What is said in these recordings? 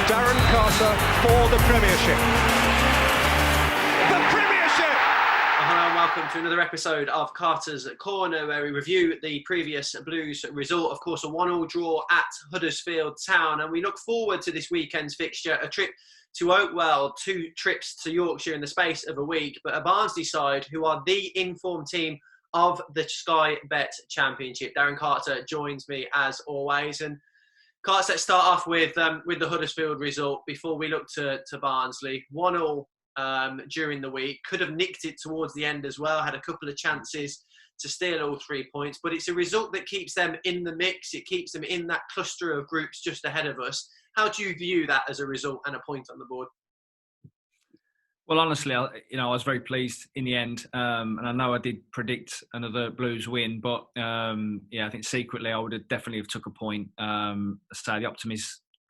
Darren Carter for the Premiership. The Premiership! Hello and welcome to another episode of Carter's Corner, where we review the previous Blues result. Of course, a 1-1 draw at Huddersfield Town, and we look forward to this weekend's fixture, a trip to Oakwell, 2 trips to Yorkshire in the space of a week, but a Barnsley side who are the informed team of the Sky Bet Championship. Darren Carter joins me as always. And Carter, let's start off with the Huddersfield result before we look to Barnsley. 1-1 during the week. Could have nicked it towards the end as well, had a couple of chances to steal all 3 points, but it's a result that keeps them in the mix. It keeps them in that cluster of groups just ahead of us. How do you view that as a result and a point on the board? Well, honestly, I was very pleased in the end, and I know I did predict another Blues win, but I think secretly I would have definitely have took a point. So the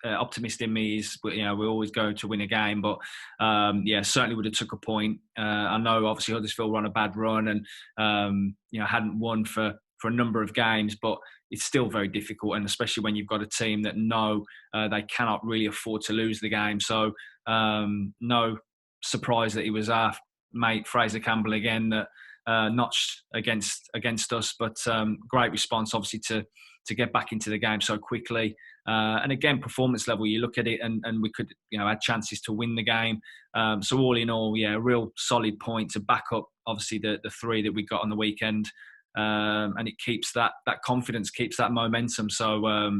optimist in me is, we always go to win a game, but certainly would have took a point. I know obviously Huddersfield were on a bad run and hadn't won for a number of games, but it's still very difficult, and especially when you've got a team that know they cannot really afford to lose the game. So no surprise that it was our mate Fraser Campbell again that notched against us, but great response obviously to get back into the game so quickly. And again, performance level, you look at it and we could, had chances to win the game. So all in all, a real solid point to back up obviously the 3 that we got on the weekend. And it keeps that confidence, keeps that momentum. So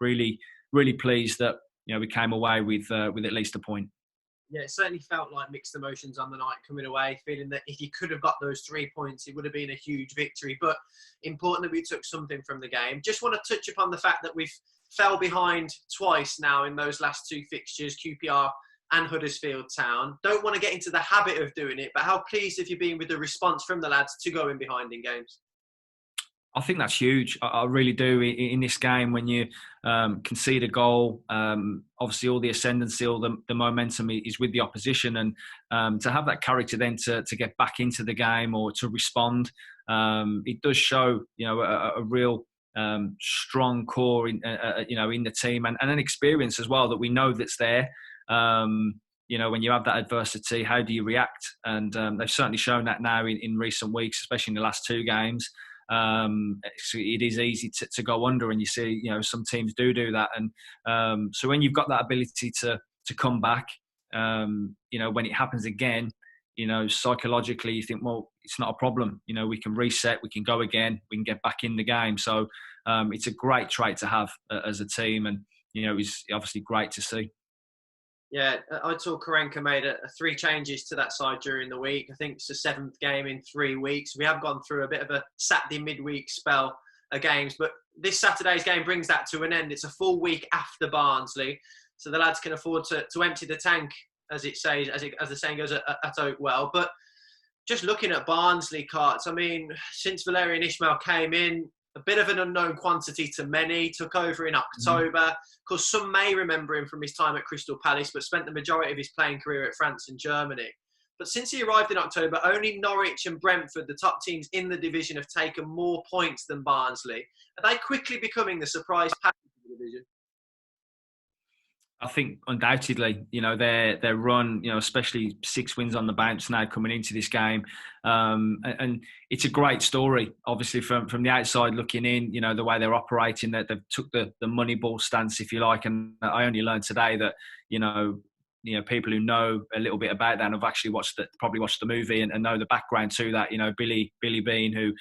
really, really pleased that we came away with at least a point. Yeah, it certainly felt like mixed emotions on the night coming away, feeling that if you could have got those 3 points, it would have been a huge victory. But important that we took something from the game. Just want to touch upon the fact that we've fell behind twice now in those last 2 fixtures, QPR and Huddersfield Town. Don't want to get into the habit of doing it, but how pleased have you been with the response from the lads to going behind in games? I think that's huge. I really do. In this game, when you concede a goal, obviously all the ascendancy, all the momentum is with the opposition, and to have that character then to get back into the game or to respond, it does show a real strong core in the team and an experience as well that we know that's there. When you have that adversity, how do you react? And they've certainly shown that now in recent weeks, especially in the last 2 games. It is easy to go under, and you see some teams do that, and so when you've got that ability to come back, when it happens again, psychologically you think, well, it's not a problem, we can reset, we can go again, we can get back in the game. So it's a great trait to have as a team, and it's obviously great to see. Yeah, I saw Karenka made 3 changes to that side during the week. I think it's the 7th game in 3 weeks. We have gone through a bit of a Saturday midweek spell of games, but this Saturday's game brings that to an end. It's a full week after Barnsley, so the lads can afford to empty the tank, as it says, as the saying goes, at Oakwell. But just looking at Barnsley, Carts, I mean, since Valerian Ismail came in, a bit of an unknown quantity to many, took over in October. Of course, some may remember him from his time at Crystal Palace, but spent the majority of his playing career at France and Germany. But since he arrived in October, only Norwich and Brentford, the top teams in the division, have taken more points than Barnsley. Are they quickly becoming the surprise package of the division? I think undoubtedly, their run, especially 6 wins on the bounce now coming into this game, and it's a great story. Obviously, from the outside looking in, the way they're operating, that they've took the money ball stance, if you like. And I only learned today that people who know a little bit about that and have actually probably watched the movie and know the background to that. Billy Beane, who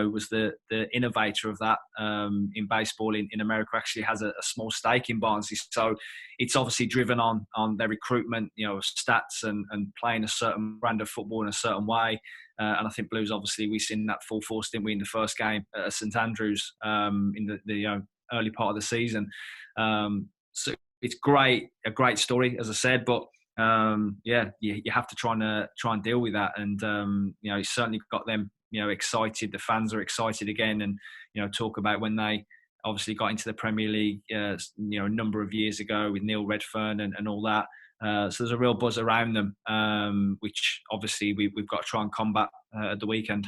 was the innovator of that in baseball in America, actually has a small stake in Barnsley. So it's obviously driven on their recruitment, stats and playing a certain brand of football in a certain way. And I think Blues, obviously, we've seen that full force, didn't we, in the first game at St Andrews in the early part of the season. So it's a great story, as I said, but you have to try and deal with that. And it's certainly got them excited. The fans are excited again, and talk about when they obviously got into the Premier League a number of years ago with Neil Redfern and all that. So there's a real buzz around them, which obviously we've got to try and combat at the weekend.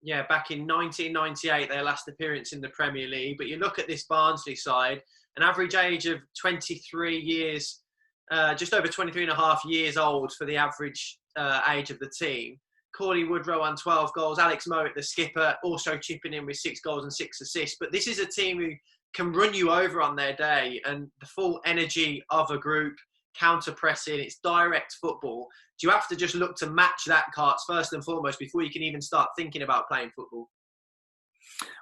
Yeah, back in 1998, their last appearance in the Premier League. But you look at this Barnsley side, an average age of 23 years, just over 23 and a half years old for the average age of the team. Corley Woodrow on 12 goals, Alex Mowat, the skipper, also chipping in with 6 goals and 6 assists. But this is a team who can run you over on their day, and the full energy of a group, counter-pressing, it's direct football. Do you have to just look to match that, Carts, first and foremost, before you can even start thinking about playing football?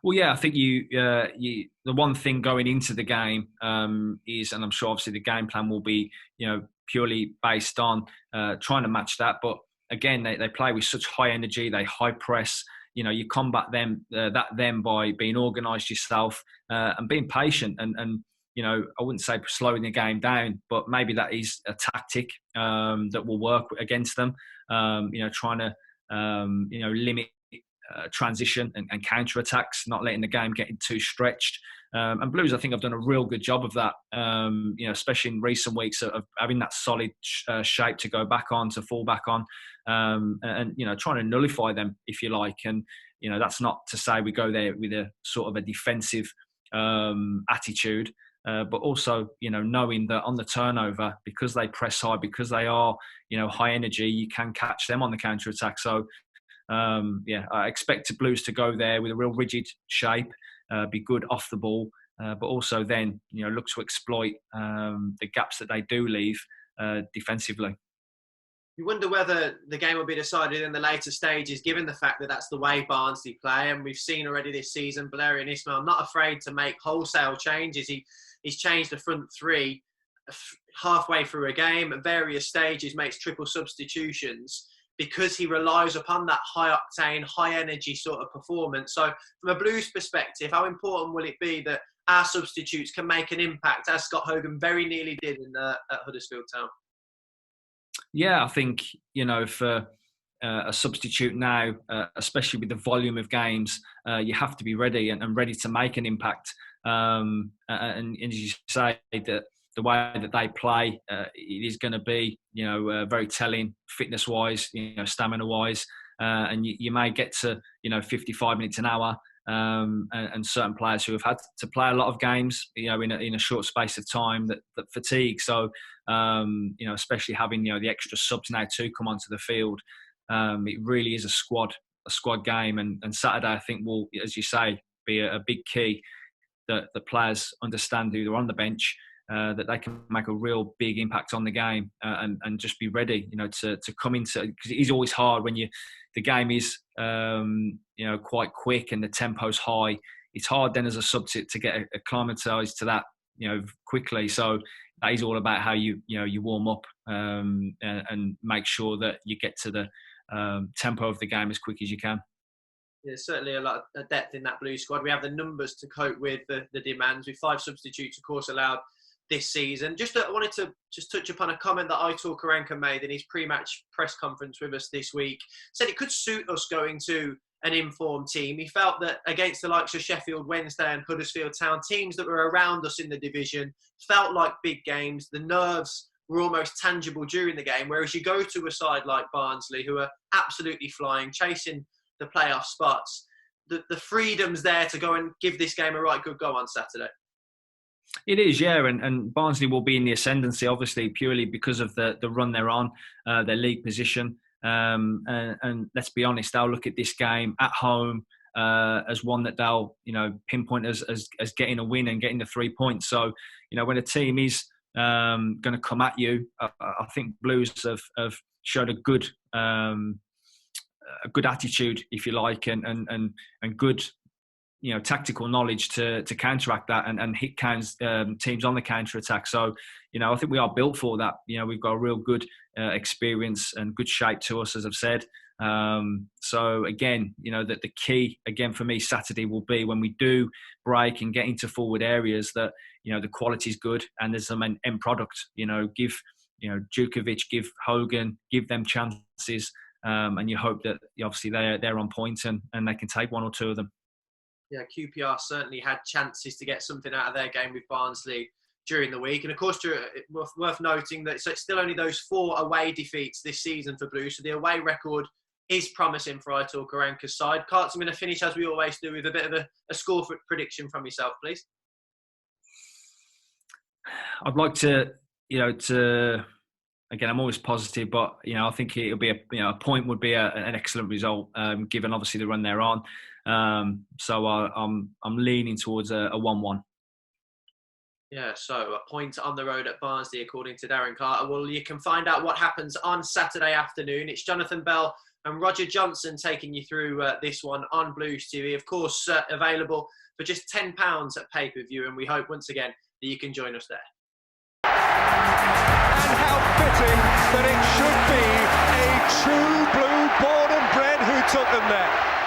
Well, yeah, I think the one thing going into the game is, and I'm sure obviously the game plan will be, purely based on trying to match that. But again, they play with such high energy, they high press. You combat them by being organised yourself and being patient. And I wouldn't say slowing the game down, but maybe that is a tactic that will work against them. Trying to limit transition and counter attacks, not letting the game get too stretched. And Blues, I think, have done a real good job of that. Especially in recent weeks of having that solid shape to go back on, to fall back on, and trying to nullify them, if you like. And that's not to say we go there with a sort of a defensive attitude, but also knowing that on the turnover, because they press high, because they are high energy, you can catch them on the counter attack. So I expect the Blues to go there with a real rigid shape, be good off the ball, but also then look to exploit the gaps that they do leave defensively. You wonder whether the game will be decided in the later stages, given the fact that that's the way Barnsley play. And we've seen already this season, Valérien Ismaël not afraid to make wholesale changes. He's changed the front three halfway through a game at various stages, makes triple substitutions, because he relies upon that high-octane, high-energy sort of performance. So from a Blues perspective, how important will it be that our substitutes can make an impact, as Scott Hogan very nearly did at Huddersfield Town? Yeah, I think, for a substitute now, especially with the volume of games, you have to be ready and ready to make an impact. And as you say, that the way that they play, it is going to be, very telling fitness-wise, stamina-wise, and you may get to, 55 minutes an hour, and certain players who have had to play a lot of games, in a short space of time, that fatigue. So, especially having the extra subs now to come onto the field, it really is a squad game, and Saturday, I think, will, as you say, be a big key that the players understand who they're on the bench. That they can make a real big impact on the game, and just be ready, to come into, because it is always hard when the game is, quite quick and the tempo's high. It's hard then as a sub to get acclimatised to that, quickly. So that is all about how you warm up and make sure that you get to the tempo of the game as quick as you can. There's certainly a lot of depth in that Blues squad. We have the numbers to cope with the demands, with 5 substitutes, of course, allowed this season. I wanted to just touch upon a comment that Aitor Karanka made in his pre-match press conference with us this week. Said it could suit us going to an informed team. He felt that against the likes of Sheffield Wednesday and Huddersfield Town, teams that were around us in the division, felt like big games. The nerves were almost tangible during the game, whereas you go to a side like Barnsley, who are absolutely flying, chasing the playoff spots, the freedom's there to go and give this game a right good go on Saturday. It is, yeah, and Barnsley will be in the ascendancy, obviously, purely because of the run they're on, their league position. And let's be honest, they'll look at this game at home as one that they'll, pinpoint as getting a win and getting the 3 points. So, when a team is going to come at you, I think Blues have showed a good attitude, if you like, and good, tactical knowledge to counteract that and hit teams on the counter attack. So, I think we are built for that. We've got a real good experience and good shape to us, as I've said. So again, that the key again for me Saturday will be when we do break and get into forward areas that the quality is good and there's some end product. Give Djukovic, give Hogan, give them chances, and you hope that obviously they're on point and they can take 1 or 2 of them. Yeah, QPR certainly had chances to get something out of their game with Barnsley during the week. And of course, worth noting that it's still only those 4 away defeats this season for Blues. So the away record is promising for Aitor Karanka's side. Carts, I'm going to finish, as we always do, with a bit of a score prediction from yourself, please. I'd like to, again, I'm always positive, but I think it'll be a point would be an excellent result, given obviously the run they're on. So I'm leaning towards a 1-1. Yeah, so a point on the road at Barnsley, according to Darren Carter. Well, you can find out what happens on Saturday afternoon. It's Jonathan Bell and Roger Johnson taking you through this one on Blues TV. Of course, available for just £10 at pay-per-view, and we hope once again that you can join us there. And how fitting that it should be a true blue born and bred who took them there.